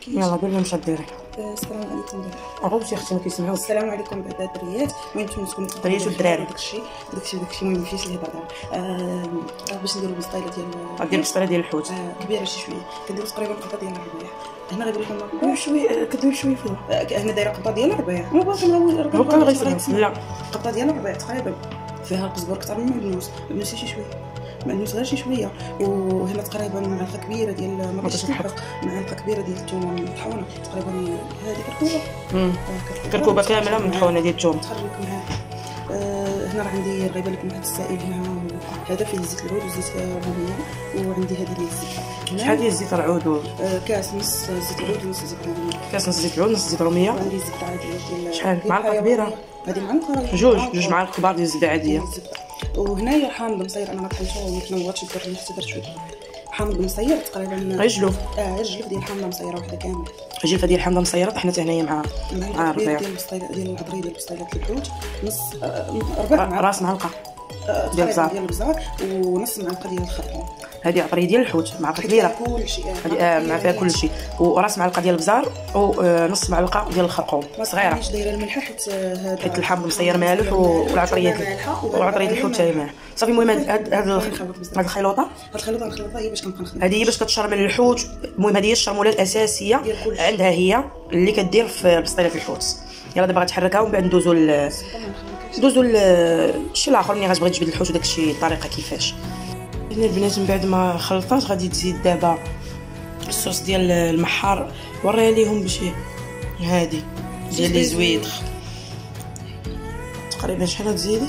يلا قول لهم شنو ديري. السلام عليكم. عرفتي اختي ما كيسمعوش. السلام عليكم بعدا الدريات. المهم نتوما تكونوا الدريات والدراري. داكشي المهم ما فيهش الهضره. باش نديروا البسطيله غدير البسطيله ديال الحوت كبيره شي شويه، كنديروا تقريبا قبضه ديال الربيع. هنا غير لكم شويه كدير شويه فيها. هنا دايره قبضه ديال الربيع. ما باغي هو غيسمع. لا قبضه ديال الربيع تقريبا فيها القزبر كثر من المعدنوس. المعدنوس شي شويه، المعدنوس غير شي شويه. وهنا تقريبا معلقه كبيره ديال معلقه كبيره ديال الثومه مطحونه تقريبا. هذه كركوبه كامله مطحونه ديال الثوم. تخرج لكم هنا راه عندي غايبه لكم واحد السائل هنا، هذا فيه زيت العود وزيت الروميه، وعندي هذه ديال الزيت. شحال ديال زيت العود؟ كاس نص زيت العود ونص زيت الروميه. كاس نص زيت العود نص زيت الروميه. وعندي زبده عاديه ديال شحال؟ معلقه كبيره. هذه معلقه جوج معالق كبار ديال الزبده عاديه. وهنايا حامض مصير، انا ما طحنتو وما تنوضش الدرجه حتى درت شويه حامض مصير تقريبا. غير جلوف. غير جلوف ديال حامضه مصيره وحده كامله. جلفه ديال حامضه مصيره طحنتها هنايا مع الربيع ديال البسطيله ديال العطريه ديال بسطيلات الحوت. نص ربع راس معلقه ديال البزار ونص معلقه ديال الخرقوم. هذه عطريه ديال الحوت معلقه كبيره. كلشي مع فيها كلشي. وراس معلقه ديال البزار ونص معلقه ديال الخرقوم صغيره. ماشي دايره الملح حيت الحامض مصير مالح والعطريه الحوت تاعي مالح. صافي المهم هاد الخليطه هي باش كنبقى نخدم. هذه هي باش كتشرمل الحوت. المهم هذه هي الشرموله الاساسيه عندها، هي اللي كدير في بسطيله الحوت. يلا دابا غتحركها ومن بعد ندوزو الشيء الاخر ملي غتبغي تجبد الحوت وداك الشيء الطريقه كيفاش. هنا البنات من بعد ما خلطات غادي تزيد دابا الصوص ديال المحار. وريها ليهم بشي هادي ديال لي زويدغ تقريبا. شحال تزيدي؟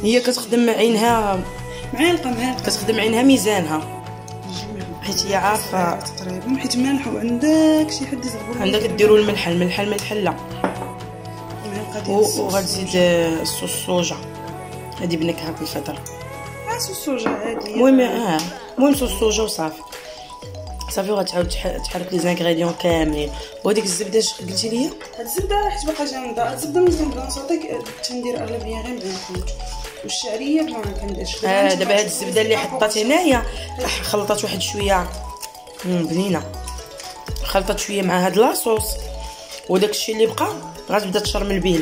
هي كتخدم عينها معلقه كتخدم عينها ميزانها، حيت هي عارفه تقريبا حيت مالح. وعندك شي حد يزغبر عندك ديروا الملح الحله. وغتزيد الصوص الصوجا هادي بنكهه الفطر. صوص الصوجا عادي. المهم صوص الصوجا وصافي. وغتعاود تحرك لي زانغريديون كاملين. وهذيك الزبده اش قلتي لي؟ هاد الزبده حيت باقا جامده. الزبده ملي كنبغي نصوتيك تندير اغلبيه غير مع الحوت، والشعريه ما كنديرش. دابا هاد الزبده اللي حطات هنايا خلطات واحد شويه بنينه، خلطات شويه مع هاد لاصوص، وداك الشيء اللي بقى غتبدا تشرمل به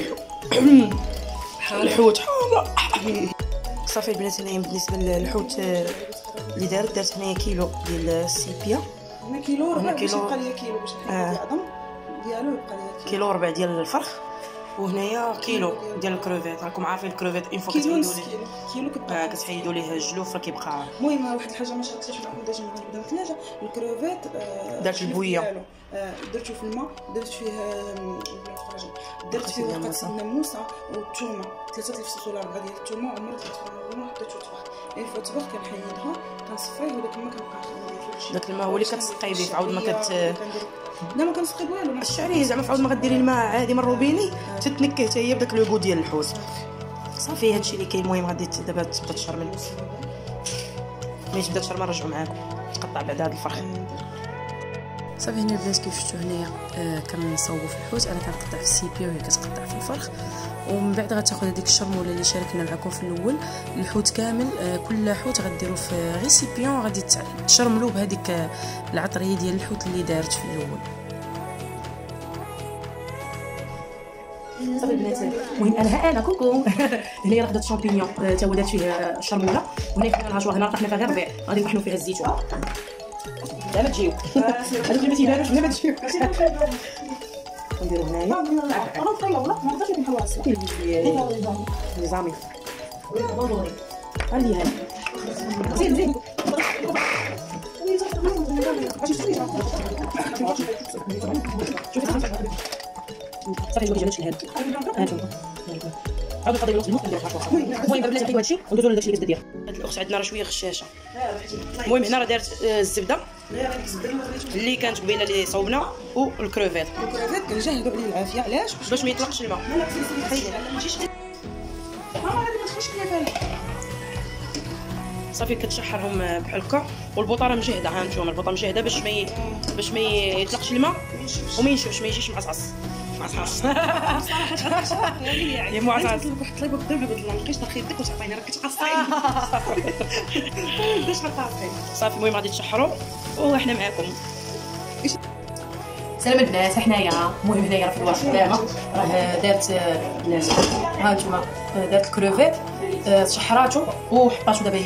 الحوت صافي البنات. هنايا بالنسبه للحوت اللي درت هنايا كيلو ديال السيبيا. هنا كيلو ربع باش يبقى ليا كيلو باش نحط العظم ديالو يبقى ليا كيلو ربع ديال الفرخ. وهنايا كيلو ديال الكروفيت. راكم عارفين الكروفيت اون فوا كيلو كتحيدوا ليه الجلوف راه كيبقى. المهم واحد الحاجه ما شربتهاش ديجا من قبل الثلاجه. الكروفيت درت البويه، درتو في الماء، درت فيه ورقه الناموسه والثومه، 3 الفصوص ولا 4 ديال الثومه، عمرت درتهم وحطيتو طبخ. فوا طبخ كنحيدها كنصفيه وداك الماء كنبقى نخدم. داك الماء هو اللي كتسقي به. عاود ما لا ما كنسقي والو. الشعريه زعما فعاود ما غديري الماء عادي من الروبيني تتنكه حتى هي بداك لوغو ديال الحوت. صافي هادشي اللي كاين. المهم غادي دابا تبدا تشرمل. ملي تبدا تشرمل نرجعو معاكم تقطع بعد هاد الفرخ. صافي هنا البنات كيف شفتوا هنايا كنصاوبوا في الحوت. انا كنقطع في السيبيا وهي كتقطع في الفرخ. ومن بعد غتاخذ هذيك الشرموله اللي شاركنا معكم في الاول. الحوت كامل كل حوت غديروا في ريسيبيون غادي تشرملوه بهذيك العطريه ديال الحوت اللي دارت في الاول. صافي البنات المهم انا كوكو هنايا راه خدات شامبينيون تا هو دارت فيه الشرموله. وهنا خدنا لها هنا طحنا فيها غير ربيع. غادي نطحنوا فيها الزيتون. لا ما تجيو هذوك اللي ما تيبانوش ما تجيو. نديرو هنايا انا نطيب ولا ما نقدرش نحول الصلاه نظامي ضروري. هذه هاي زين صافي ما كيجيبش لهاد هانتوما. عاودوا القضيه الوقت نديرو حاجه. المهم بلاتي نحيدو هادشي وندوزو لداكشي اللي كتدير. هاد الاخت عندنا راه شويه خشاشه. المهم هنا راه دارت الزبده اللي كانت قبيله اللي صوبنا والكروفيت. الكروفيت كنجهدوا عليه العافيه. علاش؟ باش ما يطلقش الماء. صافي كتشحرهم بحال هكا. والبوطه راه مجهده. ها نتوما البوطه مجهده باش ما يطلقش الماء وما ينشفش ما يجيش معصعص. صراحه يعني معصعص. واحد الطليبه قدام عبد الله لقيت داخل يدك وتعطيني راه كتقصعي. باش نقاطعي. صافي المهم غادي تشحروا وحنا معاكم. سلام البنات، حنايا المهم هنايا في الورق دابا راه دارت البنات ها نتوما دارت الكروفيت تشحراتو وحطاتو دابا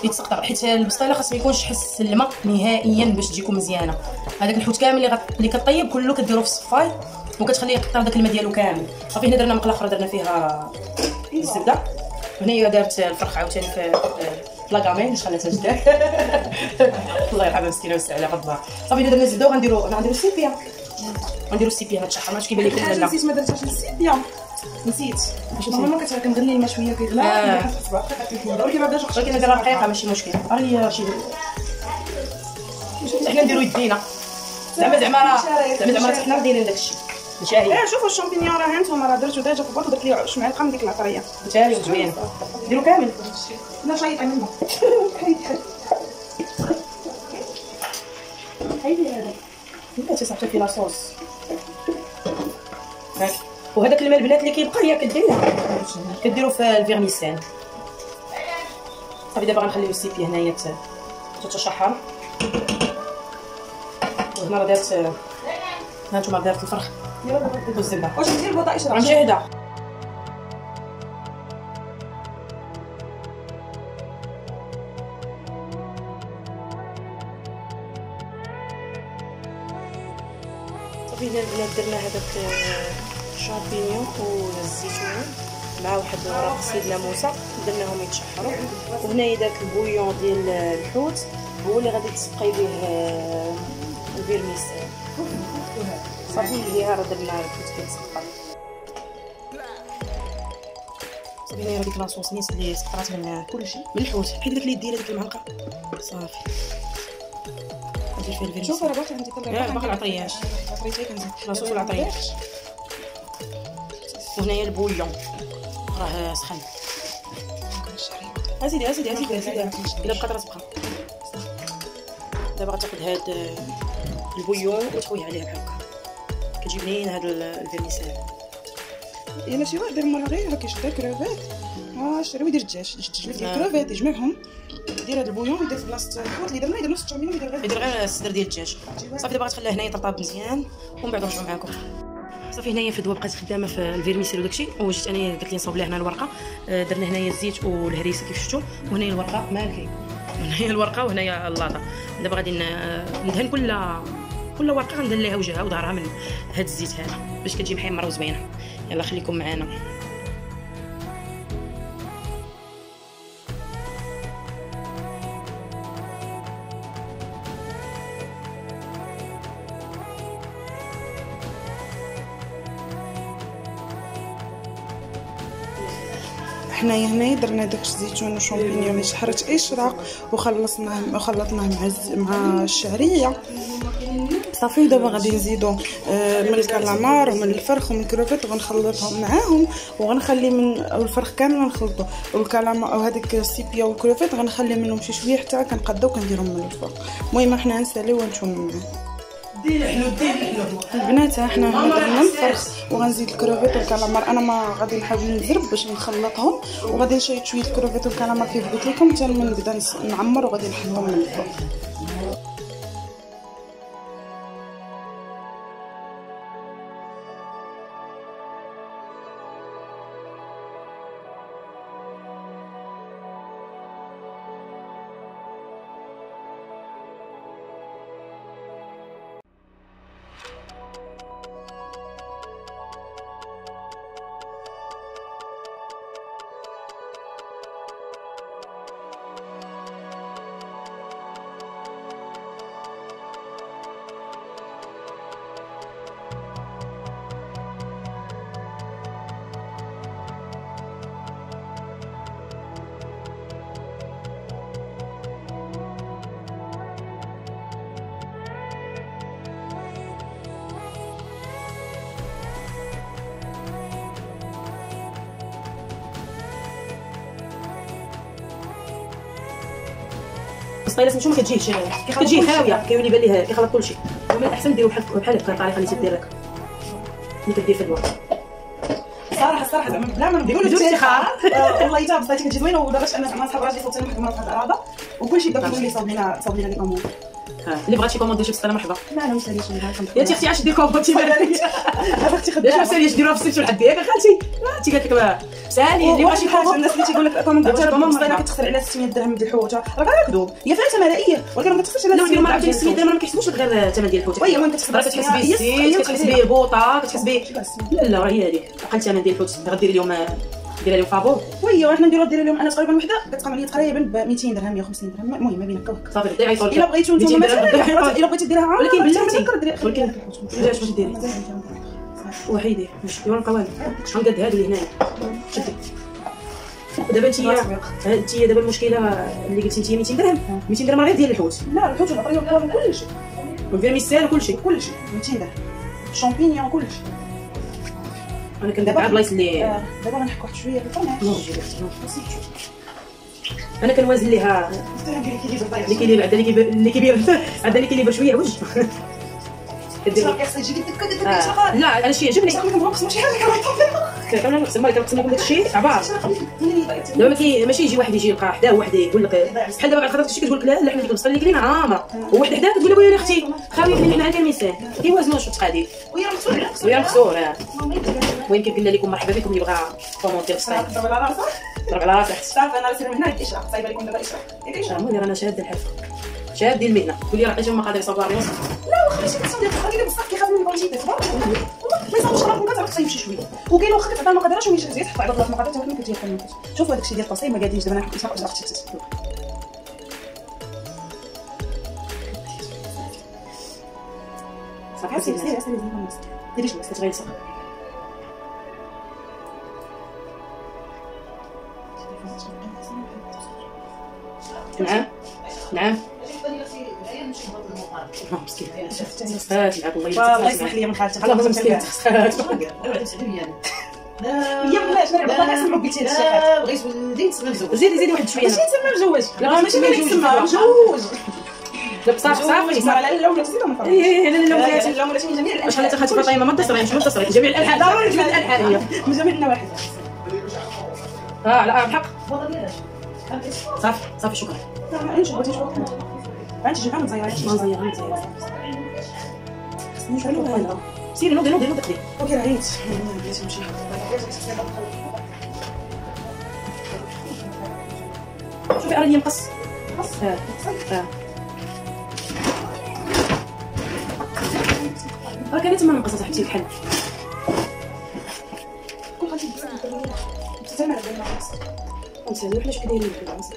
يتسقطر، حيت البسطيله خاص ما يكونش حس الماء نهائيا باش تجيكم مزيانه. هذاك الحوت كامل اللي كطيب كله كديروه في الصفاي وكتخليه يقطر داك الماء ديالو كامل. صافي هنا درنا مقله اخرى درنا فيها الزبده، هنا درت الفرخ عاوتاني في لاكامين باش خلاتها جداك الله يرحمها مسكينه ويسع فضلها. صافي هنا درنا الزبده وغنديرو السيبيا، غنديرو السيبيا هاد الشحر ماش كيبان لك لا نسيت ما درتهاش السيبيا، نسيت نورمالمون كنغلي الماء شويه كيغلى ولكن ما بداش ولكن نديرها رقيقه ماشي مشكل. راه شي حنا نديرو يدينا زعما حنا دايرين داكشي مشاهي. شوفوا الشامبينيون راه هانتوما راه درتو ديجا كبرت درت ليه شي معلقه من ديك العطريه مشاهي وزوين نديرو كامل. لا شايطه منها هايدي هذا انت تصاحبي فيه لاصوص هاك. وهذاك الماء البنات اللي كيبقى هي كديرو في الفيرميسين. صافي دابا غنخليو السيبيا هنايا تتشحر. وهنا راه دارت ها نتوما دارت الفرخ والزبده. واش ندير البطاطس راه مجهده. صافي هنا البنات درنا هذاك الشامبينيون والزيتون مع واحد ورق سيد ناموسه درناهم يتشحروا. وهنايا داك البويون ديال الحوت هو اللي غادي تسقي به الفيرميسيل. صافي هي راه درنا الحوت كيتسقى. صافي هنايا هذيك لاصوص نيس اللي سقطات من كلشي من الحوت، حيت داك اللي ديري ديك المعلقه صافي ندير فيها الفيرميسيل. شوف راه باقي عندي باقي العطرياش العطريات كنزيد لاصوص والعطرياش. وهنايا البويون راه سخن. اسيدي الا بقات راه تبقى. دابا غتاخد هاد البويون وتخويه عليها بحال هكا كتجي بنين هاد الفيرميسيل. الا شي واحد مرة غير كيشري كروفيت شري ويدير الدجاج تجلف الكروفيت يجمعهم يدير هاد البويون يدير في بلاصه الحوت اللي درنا يدير نص التشامبينيون يدير غير الصدر ديال الدجاج. صافي دابا غتخليها هنايا طرطاب مزيان ومن بعد نرجعو معاكم. صافي هنايا فدوه بقات خدامه في الفيرميسيل وداكشي وجيت انايا قالت لي نصاوب لها هنا الورقه. درنا هنايا الزيت والهريسه كيف شفتوا وهنايا الورقه مالكي وهنايا الورقه وهنايا اللاطه. دابا غادي ندهن كل ورقه غندهن ليها وجهها وظهرها من هاد الزيت هذا باش كتجي محمره وزوينه. يلا خليكم معنا. حنايا هنايا درنا داكشي الزيتون والشامبينيون اللي شحرت اشراق وخلطناه مع الشعريه. صافي دابا غادي نزيدو من الكالامار ومن الفرخ ومن الكروفيت وغنخلطهم معاهم وغنخلي من الفرخ كامل غنخلطو والكالامار وهذيك السيبيا والكروفيت غنخلي منهم شي شويه حتى كنقادو كنديرهم من الفوق. المهم حنا نساليو ونتوما معاه. البنات حنا درنا الفرخ وغنزيد الكروفيت والكالامار. انا ما غادي نحاول نزرب باش نخلطهم وغادي نشيط شويه الكروفيت والكالامار كيف قلت لكم حتى من نبدا نعمر وغادي نحطهم من الفوق. البسطيله سميتو ما كتجيش كتجي خاويه كيولي بان ليه كيخلط كلشي. ومن الاحسن ديروا بحال هكا الطريقه اللي تدير لك اللي كدير في الدواء. صراحه زعما بلا ما نقولوا الافتخار والله حتى بصحتي كتجي زوينه ودابا انا زعما صحاب راجلي فوتني واحد المره في هاد العراضه وكلشي بدا كيقول لي صاوب لينا لي كوموند. اللي بغات شي كوموند شي بسطيله مرحبا. لا انا مساليش يا اختي اش دير كومبوتي مالك اختي باش ما ساليش ديروها في السيت لحد ياك خالتي انت قالت لك سالي اللي بغى شي حاجه كومبوت الناس اللي تيقول لك كوموند بسطيله كتخسر على 600 درهم ديال الحوت راه كذوب هي فلوسها ملائيه ولكن ما كتخسرش على 600 درهم. عرفتي 600 درهم ما كيحسبوش غير الثمن ديال الحوت. وي المهم كتحسب كتحسبي الزيت كتحسبي البوطه كتحسبي لا راه هي هذيك اقل ثمن ديال الحوت غديري اليوم ديري اليوم فابور. وي وحنا نديرو اليوم انا تقريبا وحده كتقام عليا تقريبا ب 200 درهم 150 درهم المهم ما بين هكا وهكا صافي غدي يعيطوا لك الا بغيتو نتوما مثلا الا بغيتي ديرها عامه ولكن بلاتي ولكن علاش باش ديري وحيدي باش ديروا نبقاو شحال قد هادو اللي هنايا شدي دابا انت دابا المشكله اللي قلتي انت 200 درهم 200 درهم غير ديال الحوت. لا الحوت تقريبا كلشي والفيرميسيل وكلشي 200 درهم شامبينيون كلشي. انا كندابا بلايص اللي دابا غنحك واحد شويه في الفرماج انا كنوازن ليها اللي كيليب عندها اللي كيبير عندها اللي كيليبر شويه وجه كدير لا انا شي عجبني كامل نقسم لك نقول لك الشيء عبار دابا ماشي يجي واحد يجي يلقى حداه واحد يقول لك بحال دابا بعد خطرات كلشي كتقول لك لا اللحم ديال البصل اللي كلينا عامره وواحد حداه كتقول له يا اختي خاوي كلينا حنا عندنا الميسان كيوازنوا شو تقادير ويا مكسور المهم كيف قلنا لكم مرحبا بكم اللي بغى كومونتي بسطيل ضرب على راسك صافي انا راه من هنا الاشراق صايبه لكم دابا اشراق المهم رانا شاده الحرفه شادي المهنه قولي راه اجا ما قادر يصور راسك لا واخا شي كتصاوب ديال الخليل بصح كيخاف من الكونتي تبارك الله ما يصاوبش راه كتعرف تصايب شي شويه وكاين واخا كتعطى ما قادراش ومشي زيد تحط على البلاصه ما قادرش تاكل كتجي حنوت شوفوا هذاك الشيء ديال التصايب ما قاديش دابا انا نحط نساق اختي تسكت صافي سيري ديري شنو تغير صح نعم مسكين معاك الله يسمح لي من خالتك الله مسكين يا بلاش انا والله كنسمعوا قلتي هذا الشيء بغيت ولدي نتسمى مزوج زيدي واحد شويه ماشي تسمى مزوج لا ماشي ملي تسمى مزوج لا صافي لا لا ولا تسير ما لا ولا من جميع واش خليتي خالتي فاطمه ما تصري مش متصري جميع الالحان ضروري جميع الالحان هي من جميع النواحي لا بحق صافي شكرا انت بغيتي شويه انت جيبها مزيره مزيره سيري نوضي دقيقه اوكي عييت بغيت نمشي شوفي راني مقص راه كان تما نقص صاحبتي الحل كون غادي تسمع ونسالو حنا شكون دايرين بالعصا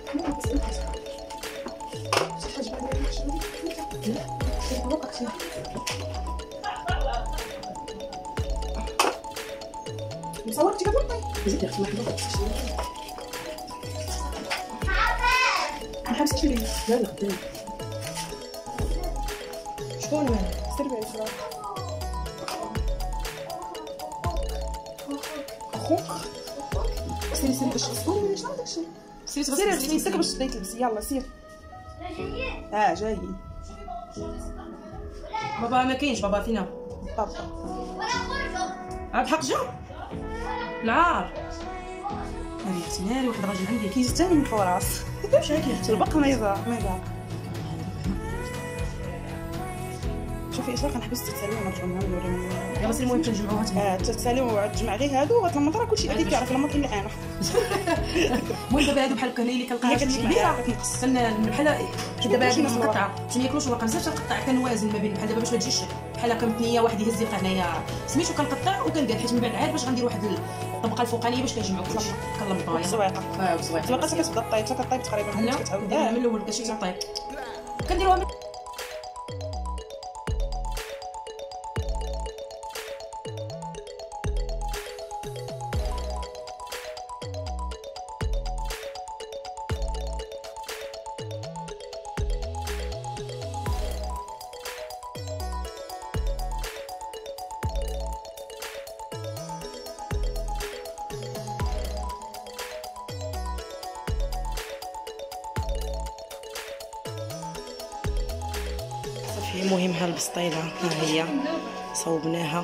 صورتي كتوطي زيد اختي مرحبا ما حبستش ليا لا قدام شكون مالك سير بعيد اخوك سيري باش تصوري شنو داكشي سيري باش تبداي تلبسي يلا سير جايين بابا ما كاينش بابا فينا بابا بحق جا العار هذه اختي ناري واحد الراجل عندي كيجي ثاني من فراس واش هاكي اختي البق ما يضاع شوفي اش راك نحبس تتسالي ونرجعوا نوريهم يلا سير المهم كنجمعوها تتسالي وتجمع غير هادو وغتلمط راه كلشي هذيك كيعرف لمط اللي انا المهم دابا هادو بحال هكا اللي كنلقاها كبيره بحال دابا هادو مقطعه تنياكلوش ورقه بزاف تنقطع كنوازن ما بين بحال دابا باش ما تجيش بحال هكا متنيه واحد يهز يلقى هنايا سميتو كنقطع وكندير حيت من بعد عاد باش غندير واحد الطبقه الفوقانيه باش كنجمعو كلشي كنلمطوها الزويقه الزويقه كتبدا طيب كطيب تقريبا لا كتعاود من الاول كتشي طيب كنديروها من المهم ها البسطيله ها هي صوبناها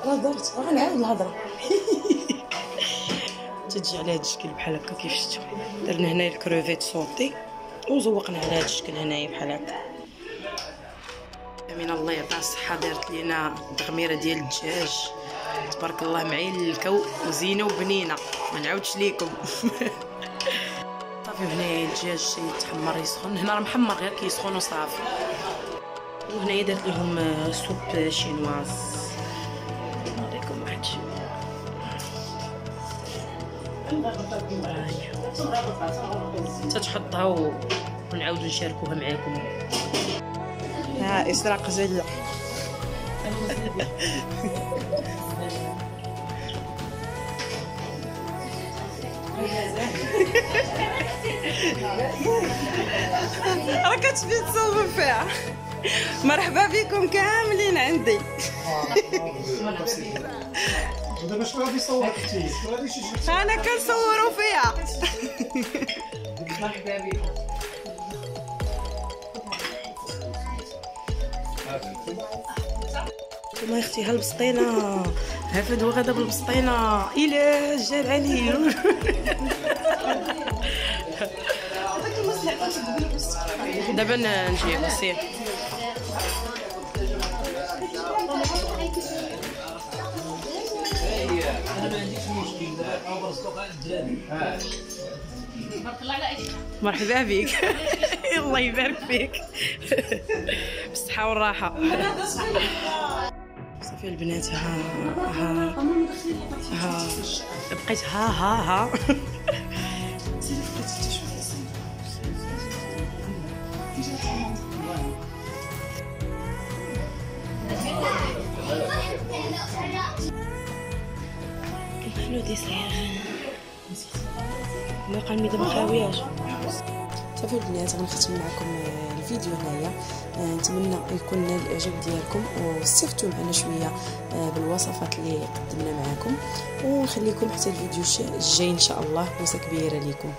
راه درت غنعاود الهضره تجي على هذا الشكل بحال هكا كيف شفتوا درنا هنا الكروفيت صوتي وزوقنا على هذا الشكل هنايا بحال هكا. من الله يعطيها الصحه دارت لينا التغميره ديال الدجاج تبارك الله معيلكه وزينه وبنينه ما نعاودش ليكم. صافي هنايا الدجاج يتحمر يسخن، هنا راه محمر غير كيسخن وصافي. وهنايا درت لهم سوب شينواز، نوريكم واحد شويه. تتحطها ونعاودو نشاركوها معاكم. ها إسراء غزالة. راك كتبي تصوب فيها. مرحبا بكم كاملين عندي. دابا شكون غادي يصور اختي؟ شكون غادي انا كنصوروا فيها. مرحبا بكم. والله اختي هالبسطينه هافد وغدا بالبسطينه الى جال عليه. دابا نجيب سير. انا ما عنديش مشكل او صدق الدراري. مرحبا بك. الله يبارك فيك. بالصحه والراحه. صافي البنات ها بقيت ها حلو ديسير باقا الميده ما خاوياش. صافي البنات غنختم معكم الفيديو هنايا. نتمنى يكون نال الاعجاب ديالكم واستفدتوا معنا شويه بالوصفات اللي قدمنا معكم، ونخليكم حتى الفيديو الجاي ان شاء الله. بوسه كبيره ليكم.